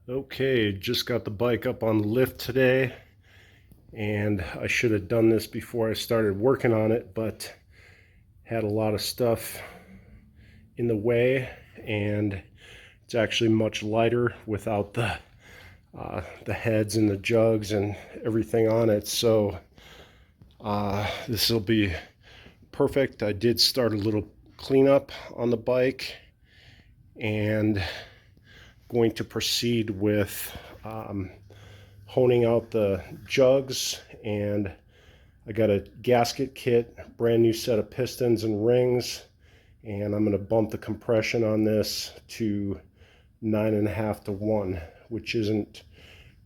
Okay, just got the bike up on the lift today, and I should have done this before I started working on it, but had a lot of stuff in the way, and it's actually much lighter without the heads and the jugs and everything on it. So this will be perfect. I did start a little cleanup on the bike, and going to proceed with honing out the jugs, and I got a gasket kit, brand new set of pistons and rings, and I'm going to bump the compression on this to 9.5 to 1, which isn't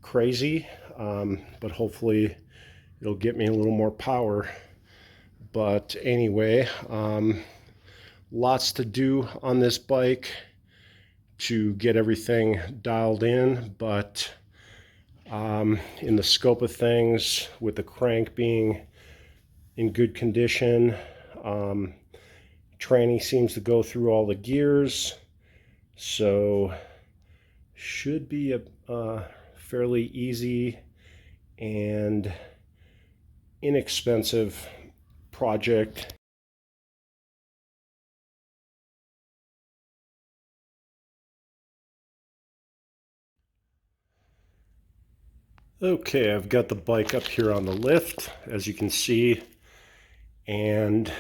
crazy, but hopefully it'll get me a little more power. But anyway, lots to do on this bike to get everything dialed in, but in the scope of things, with the crank being in good condition, tranny seems to go through all the gears, so should be a fairly easy and inexpensive project. Okay, I've got the bike up here on the lift, as you can see, and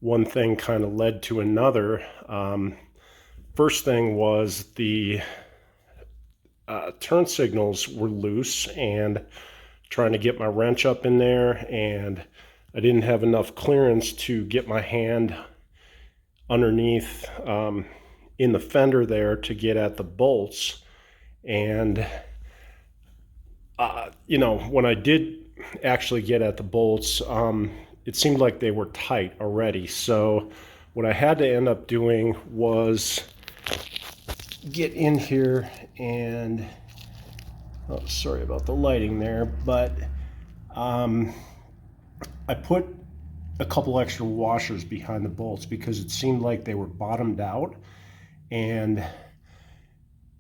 one thing kind of led to another. First thing was the turn signals were loose, and trying to get my wrench up in there, and I didn't have enough clearance to get my hand underneath in the fender there to get at the bolts. And when I did actually get at the bolts, it seemed like they were tight already. So what I had to end up doing was get in here and, oh, sorry about the lighting there, but I put a couple extra washers behind the bolts because it seemed like they were bottomed out, and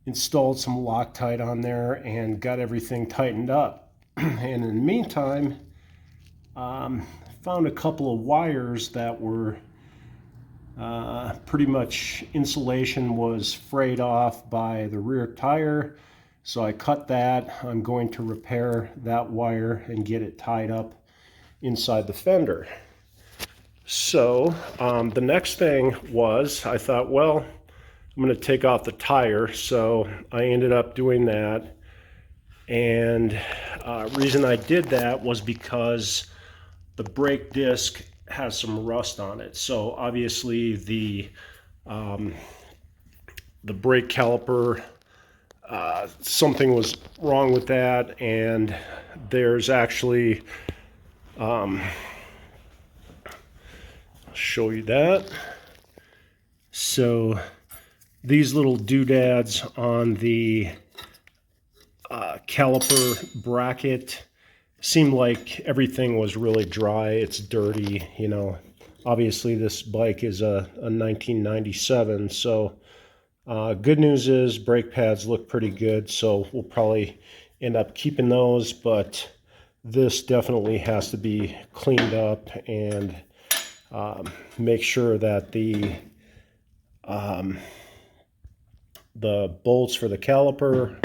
installed some Loctite on there and got everything tightened up. And in the meantime, found a couple of wires that were pretty much insulation was frayed off by the rear tire, so I cut that. I'm going to repair that wire and get it tied up inside the fender. So the next thing was, I thought, well, I'm going to take off the tire, so I ended up doing that. And reason I did that was because the brake disc has some rust on it. So obviously the brake caliper, something was wrong with that, and there's actually, I'll show you that. So these little doodads on the caliper bracket seemed like everything was really dry. It's dirty, Obviously this bike is a 1997, so good news is brake pads look pretty good, so we'll probably end up keeping those, but this definitely has to be cleaned up, and make sure that the bolts for the caliper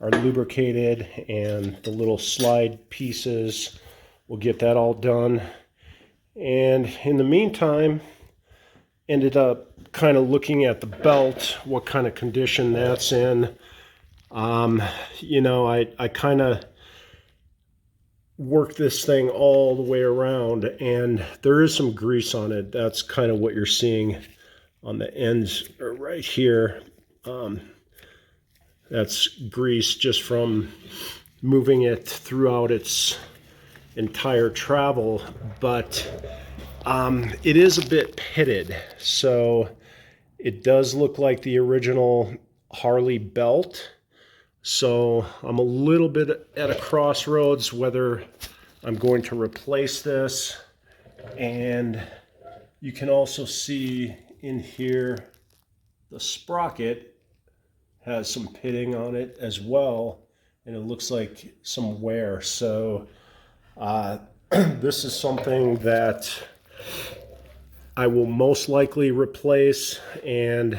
are lubricated, and the little slide pieces, we'll get that all done. And in the meantime, ended up kind of looking at the belt, what kind of condition that's in. I kind of worked this thing all the way around, and there is some grease on it. That's kind of what you're seeing on the ends right here. That's grease just from moving it throughout its entire travel, but it is a bit pitted, so it does look like the original Harley belt. So I'm a little bit at a crossroads whether I'm going to replace this. And you can also see in here the sprocket has some pitting on it as well, and it looks like some wear. So this is something that I will most likely replace. And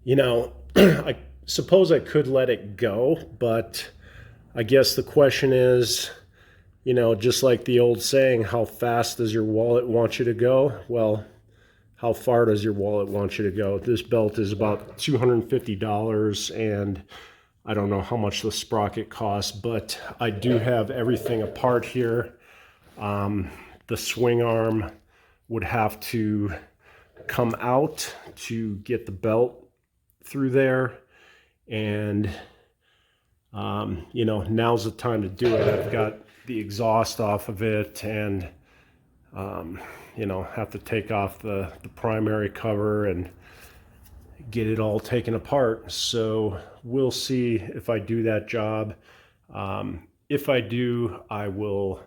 you know, I suppose I could let it go, but I guess the question is, you know, just like the old saying, how fast does your wallet want you to go? Well, how far does your wallet want you to go? This belt is about $250, and I don't know how much the sprocket costs, but I do have everything apart here. The swing arm would have to come out to get the belt through there, and you know, now's the time to do it. I've got the exhaust off of it, and you know, have to take off the primary cover and get it all taken apart. So we'll see if I do that job. If I do, I will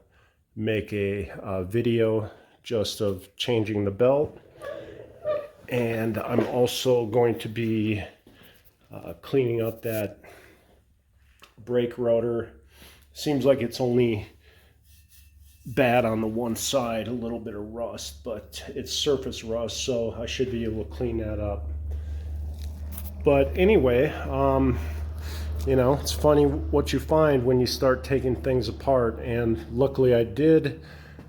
make a video just of changing the belt, and I'm also going to be cleaning up that brake rotor. Seems like it's only bad on the one side, a little bit of rust, but it's surface rust, so I should be able to clean that up. But anyway, you know, it's funny what you find when you start taking things apart, and luckily I did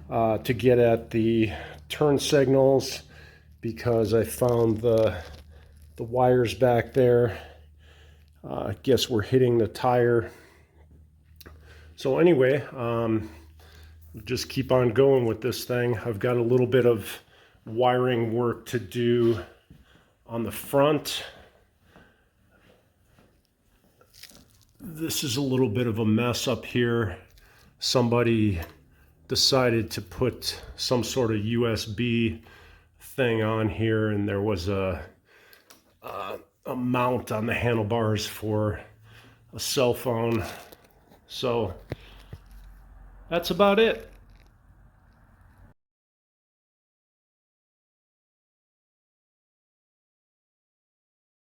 to get at the turn signals, because I found the wires back there. I guess we're hitting the tire. So anyway, just keep on going with this thing. I've got a little bit of wiring work to do on the front. This is a little bit of a mess up here. Somebody decided to put some sort of USB thing on here, and there was a mount on the handlebars for a cell phone. So that's about it.